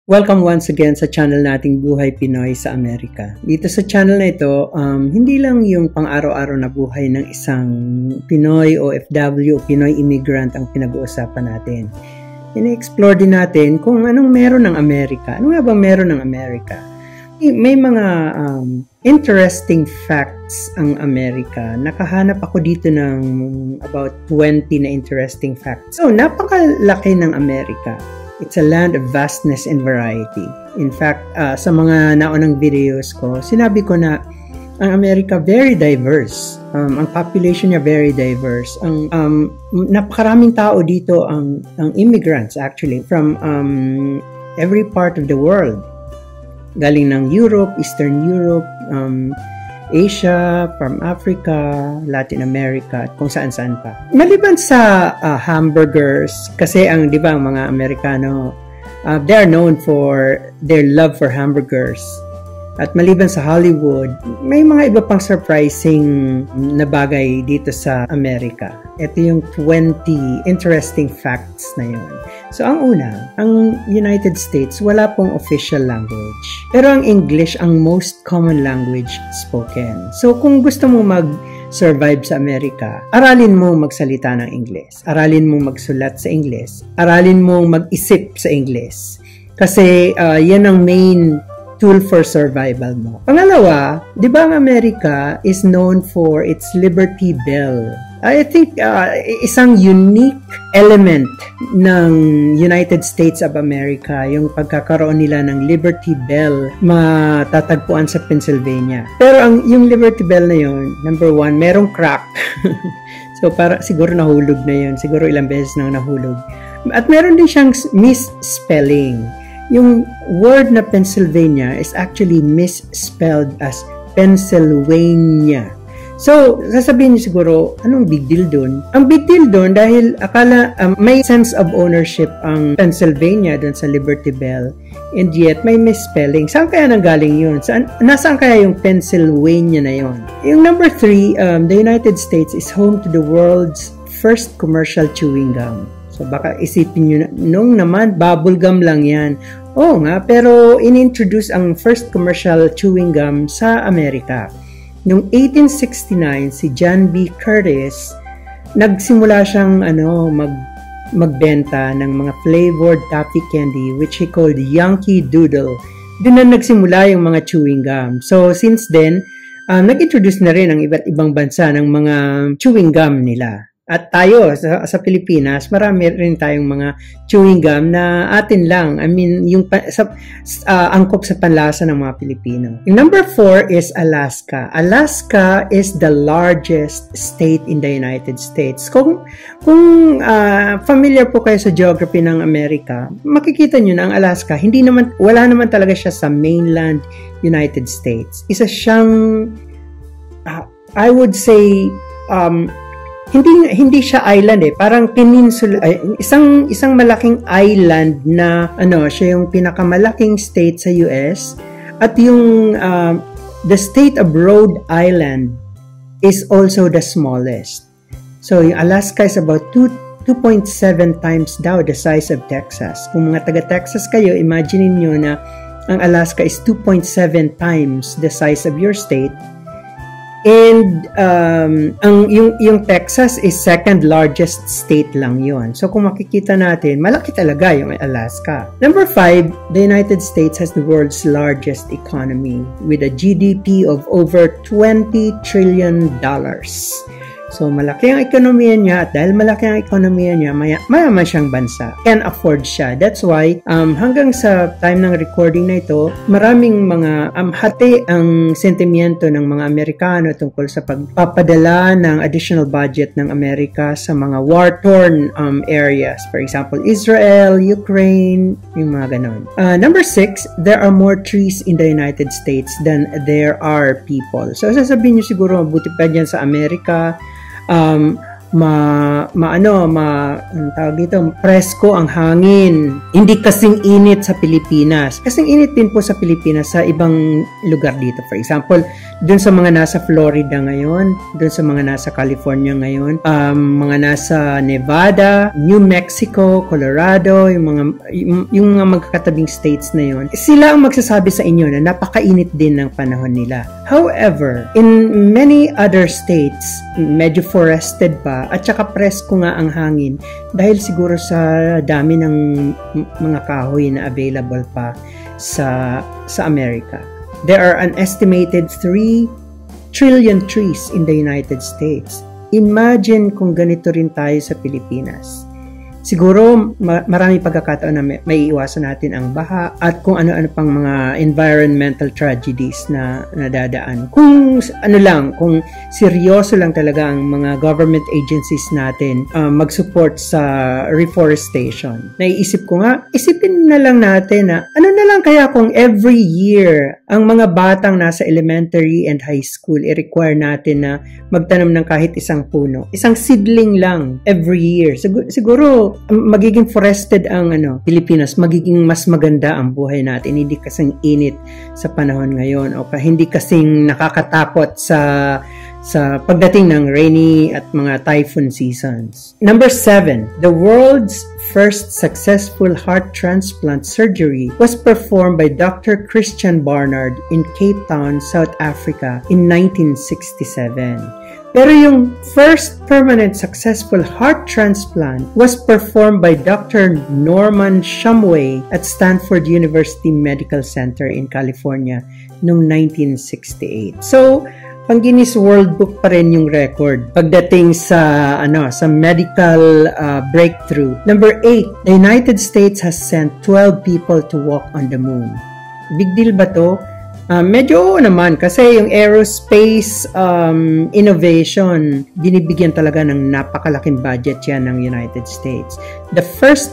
Welcome once again sa channel nating Buhay Pinoy sa Amerika. Dito sa channel na ito, hindi lang yung pang-araw-araw na buhay ng isang Pinoy o OFW o Pinoy immigrant ang pinag-uusapan natin. Ine-explore din natin kung anong meron ng Amerika. Ano nga ba meron ng Amerika? May mga interesting facts ang Amerika. Nakahanap ako dito ng about 20 na interesting facts. So, napakalaki ng Amerika. It's a land of vastness and variety. In fact, sa mga naunang videos ko, sinabi ko na ang Amerika very diverse. Ang population niya very diverse. Napakaraming tao dito ang immigrants actually from every part of the world. Galing ng Europe, Eastern Europe, Asia, from Africa, Latin America, at kung saan-saan pa. Maliban sa hamburgers, kasi di ba, ang mga Amerikano, they are known for their love for hamburgers. At maliban sa Hollywood, may mga iba pang surprising na bagay dito sa Amerika. Ito yung 20 interesting facts na yun. So, ang una, ang United States, wala pong official language. Pero ang English, ang most common language spoken. So, kung gusto mo mag-survive sa Amerika, aralin mo magsalita ng Ingles. Aralin mo magsulat sa Ingles. Aralin mo mag-isip sa Ingles. Kasi, yan ang main tool for survival mo. Pangalawa, di ba ang Amerika is known for its Liberty Bell? I think isang unique element ng United States of America yung pagkakaroon nila ng Liberty Bell matatagpuan sa Pennsylvania. Pero yung Liberty Bell na yun, number one, merong crack. So para siguro nahulog na yun. Siguro ilang beses nang nahulog. At meron din siyang misspelling. Yung word na Pennsylvania is actually misspelled as Pennsylvania. So, sasabihin niyo siguro, anong big deal doon? Ang big deal doon dahil akala may sense of ownership ang Pennsylvania doon sa Liberty Bell, and yet may misspelling. Saan kaya nanggaling yun? Nasaan kaya yung Pennsylvania na yun? Yung number 3, the United States is home to the world's first commercial chewing gum. So, baka isipin nyo, nung naman, bubblegum lang yan. Oo nga, pero in-introduce ang first commercial chewing gum sa Amerika. Noong 1869, si John B. Curtis, nagsimula siyang magbenta ng mga flavored toffee candy, which he called Yankee Doodle. Doon na nagsimula yung mga chewing gum. So, since then, nag-introduce na rin ang iba't ibang bansa ng mga chewing gum nila. At tayo, sa Pilipinas, marami rin tayong mga chewing gum na atin lang. I mean, yung angkop sa panlasa ng mga Pilipino. Yung number 4 is Alaska. Alaska is the largest state in the United States. Kung familiar po kayo sa geography ng Amerika, makikita nyo na ang Alaska, wala naman talaga siya sa mainland United States. Isa siyang, I would say, hindi siya island parang peninsula, isang malaking island na siya yung pinakamalaking state sa US, at yung the state of Rhode Island is also the smallest. So yung Alaska is about 2.7 times daw the size of Texas. Kung mga taga-Texas kayo, imagine niyo na ang Alaska is 2.7 times the size of your state. And yung Texas is second largest state lang yon. So kung makikita natin, malaki talaga yung Alaska. Number 5, the United States has the world's largest economy with a GDP of over $20 trillion. So malaki ang ekonomiya niya, at dahil malaki ang ekonomiya niya, mayaman siyang bansa. Can afford siya. That's why hanggang sa time ng recording na ito, maraming mga hati ang sentimiento ng mga Amerikano tungkol sa pagpapadala ng additional budget ng Amerika sa mga war-torn areas. For example, Israel, Ukraine, yung mga ganon. Number 6, there are more trees in the United States than there are people. So sasabihin niyo siguro, mabuti pa dyan sa Amerika. anong tawag dito, presko ang hangin. Hindi kasing init sa Pilipinas. Kasing init din po sa Pilipinas sa ibang lugar dito. For example, dun sa mga nasa Florida ngayon, dun sa mga nasa California ngayon, mga nasa Nevada, New Mexico, Colorado, yung mga magkakatabing states na yon, sila ang magsasabi sa inyo na napakainit din ng panahon nila. However, in many other states, medyo forested pa at saka presko nga ang hangin dahil siguro sa dami ng mga kahoy na available pa sa Amerika. There are an estimated 3 trillion trees in the United States. Imagine kung ganito rin tayo sa Pilipinas. Siguro marami pagkakataon na may iwasan natin ang baha at kung ano-ano pang mga environmental tragedies na nadadaan. Kung kung seryoso lang talaga ang mga government agencies natin mag-support sa reforestation. Naiisip ko nga, isipin na lang natin na ano na lang kaya kung every year ang mga batang nasa elementary and high school i-require natin na magtanom ng kahit isang puno. Isang seedling lang every year. Siguro magiging forested ang Pilipinas, magiging mas maganda ang buhay natin, hindi kasing init sa panahon ngayon o hindi kasing nakakatakot sa pagdating ng rainy at mga typhoon seasons. Number 7, the world's first successful heart transplant surgery was performed by Dr. Christian Barnard in Cape Town, South Africa in 1967. Pero yung first permanent successful heart transplant was performed by Dr. Norman Shumway at Stanford University Medical Center in California noong 1968. So, pang Guinness World Book pa rin yung record pagdating sa medical breakthrough. Number 8, the United States has sent 12 people to walk on the moon. Big deal ba to? Medyo naman kasi yung aerospace innovation, binibigyan talaga ng napakalaking budget yan ng United States. The first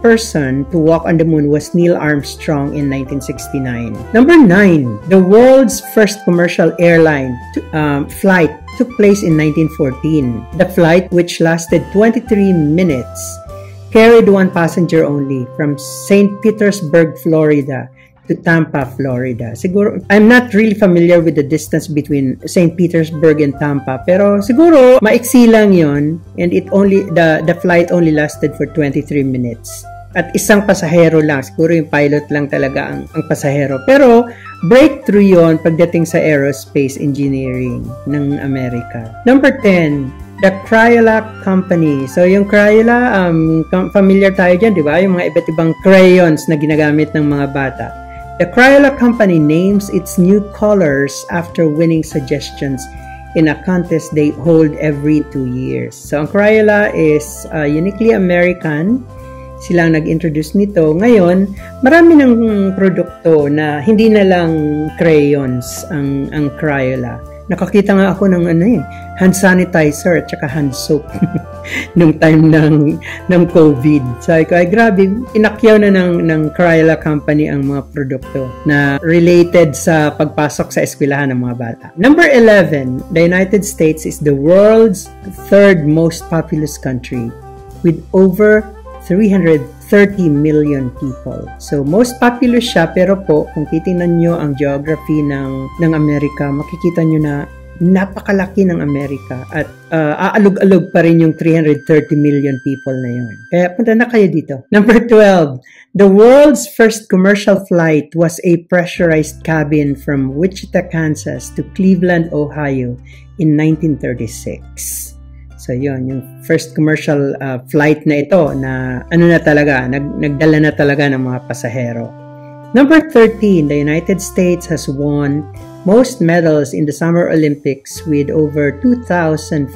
person to walk on the moon was Neil Armstrong in 1969. Number 9, the world's first commercial airline flight took place in 1914. The flight, which lasted 23 minutes, carried one passenger only from St. Petersburg, Florida to Tampa, Florida. Siguro, I'm not really familiar with the distance between St. Petersburg and Tampa, pero siguro maiksi lang yon, and the flight only lasted for 23 minutes. At isang pasahero lang, siguro yung pilot lang talaga ang pasahero. Pero breakthrough yon pagdating sa aerospace engineering ng Amerika. Number 10, the Crayola Company. So, yung Crayola, familiar tayo dyan, di ba? Yung mga iba't ibang crayons na ginagamit ng mga bata. The Crayola Company names its new colors after winning suggestions in a contest they hold every 2 years. So, ang Crayola is uniquely American. Sila ang nag-introduce nito. Ngayon, marami ng produkto na hindi na lang crayons ang Crayola. Nakakita nga ako ng hand sanitizer at saka hand soap nung time ng COVID. Sabi ko, ay grabe, inakyaw na ng Crayola Company ang mga produkto na related sa pagpasok sa eskwelahan ng mga bata. Number 11, the United States is the world's third most populous country with over 330 million people. So, most populous siya, pero po, kung titingnan nyo ang geography ng Amerika, makikita nyo na napakalaki ng Amerika at aalog-alog pa rin yung 330 million people na yun. Kaya punta na kayo dito. Number 12, the world's first commercial flight was a pressurized cabin from Wichita, Kansas to Cleveland, Ohio in 1936. So, yun, yung first commercial flight na ito na nagdala na talaga ng mga pasahero. Number 13, the United States has won most medals in the Summer Olympics with over 2,500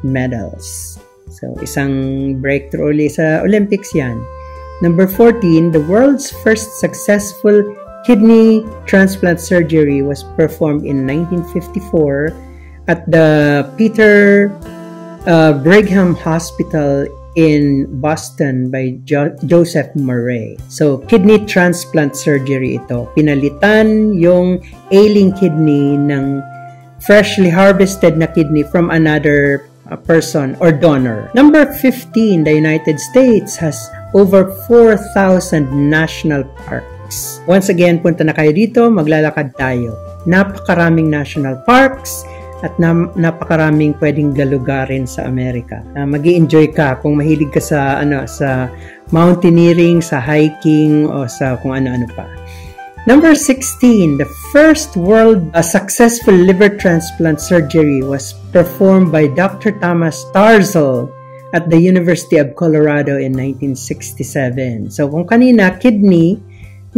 medals. So, isang breakthrough ulit sa Olympics yan. Number 14, the world's first successful kidney transplant surgery was performed in 1954 at the Peter Brigham Hospital in Boston by Joseph Murray. So, kidney transplant surgery ito. Pinalitan yung ailing kidney ng freshly harvested na kidney from another person or donor. Number 15, the United States has over 4,000 national parks. Once again, punta na kayo dito, maglalakad tayo. Napakaraming national parks at napakaraming pwedeng galugarin sa Amerika. Mag-i-enjoy ka kung mahilig ka sa sa mountaineering, sa hiking o sa kung ano-ano pa. Number 16, the first world successful liver transplant surgery was performed by Dr. Thomas Starzl at the University of Colorado in 1967. So kung kanina kidney,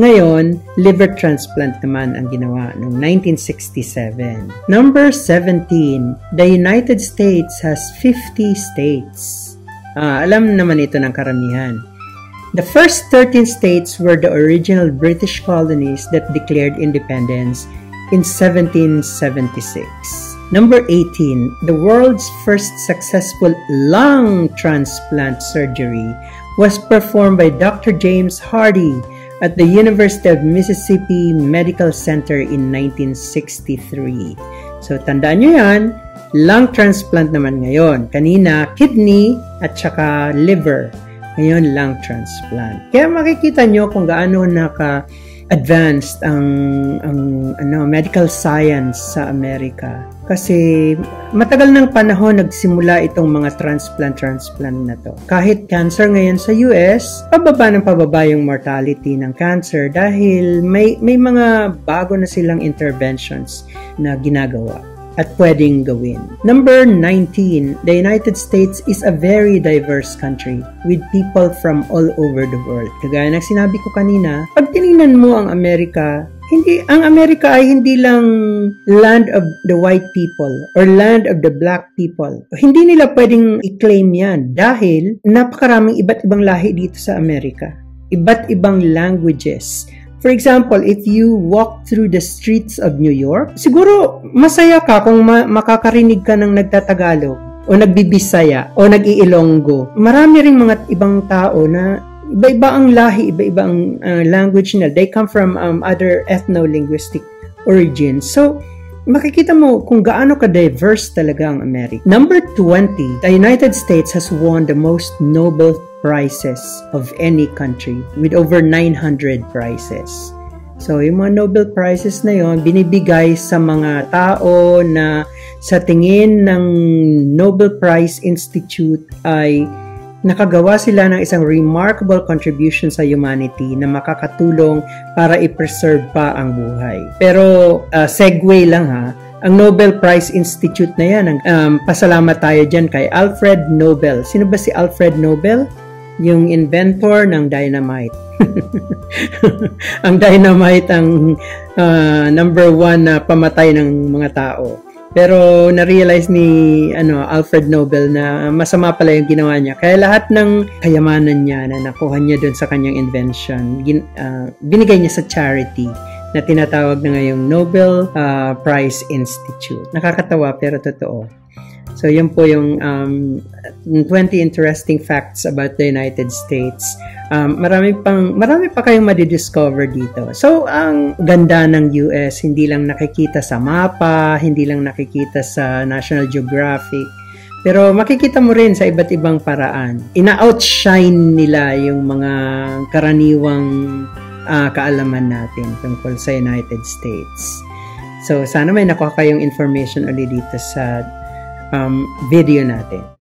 ngayon, liver transplant naman ang ginawa noong 1967. Number 17, the United States has 50 states. Alam naman ito ng karamihan. The first 13 states were the original British colonies that declared independence in 1776. Number 18, the world's first successful lung transplant surgery was performed by Dr. James Hardy at the University of Mississippi Medical Center in 1963. So, tandaan nyo yan, lung transplant naman ngayon. Kanina, kidney at saka liver. Ngayon, lung transplant. Kaya makikita nyo kung gaano naka-advanced ang medical science sa Amerika. Kasi matagal ng panahon nagsimula itong mga transplant na to. Kahit cancer ngayon sa US, pababa yung mortality ng cancer dahil may mga bago na silang interventions na ginagawa at pwedeng gawin. Number 19, the United States is a very diverse country with people from all over the world. Kagaya ng sinabi ko kanina, pag tinignan mo ang Amerika, ang Amerika ay hindi lang land of the white people or land of the black people. Hindi nila pwedeng i-claim yan dahil napakaraming iba't ibang lahi dito sa Amerika. Iba't ibang languages. For example, if you walk through the streets of New York, siguro masaya ka kung makakarinig ka ng nagtatagalog o nagbibisaya o nag-iilonggo. Marami ring mga ibang tao na iba-iba ang lahi, iba-iba ang language nila. They come from other ethno-linguistic origins. So, makikita mo kung gaano ka-diverse talaga ang America. Number 20, the United States has won the most Nobel Prizes of any country with over 900 prizes. So, yung mga Nobel Prizes na yon binibigay sa mga tao na sa tingin ng Nobel Prize Institute ay nakagawa sila ng isang remarkable contribution sa humanity na makakatulong para i-preserve pa ang buhay. Pero, segue lang ha, ang Nobel Prize Institute na yan, pasalamat tayo dyan kay Alfred Nobel. Sino ba si Alfred Nobel? Yung inventor ng dynamite. Ang dynamite ang number 1 na pamatay ng mga tao. Pero na-realize ni Alfred Nobel na masama pala yung ginawa niya. Kaya lahat ng kayamanan niya na nakuha niya doon sa kanyang invention, binigay niya sa charity na tinatawag na ngayong Nobel Prize Institute. Nakakatawa pero totoo. So, yun po yung 20 interesting facts about the United States. Marami pa kayong madidiscover dito. So, ang ganda ng US, hindi lang nakikita sa mapa, hindi lang nakikita sa National Geographic, pero makikita mo rin sa iba't ibang paraan. Ina-outshine nila yung mga karaniwang kaalaman natin tungkol sa United States. So, sana may nakuha kayong information ulit dito sa video natin.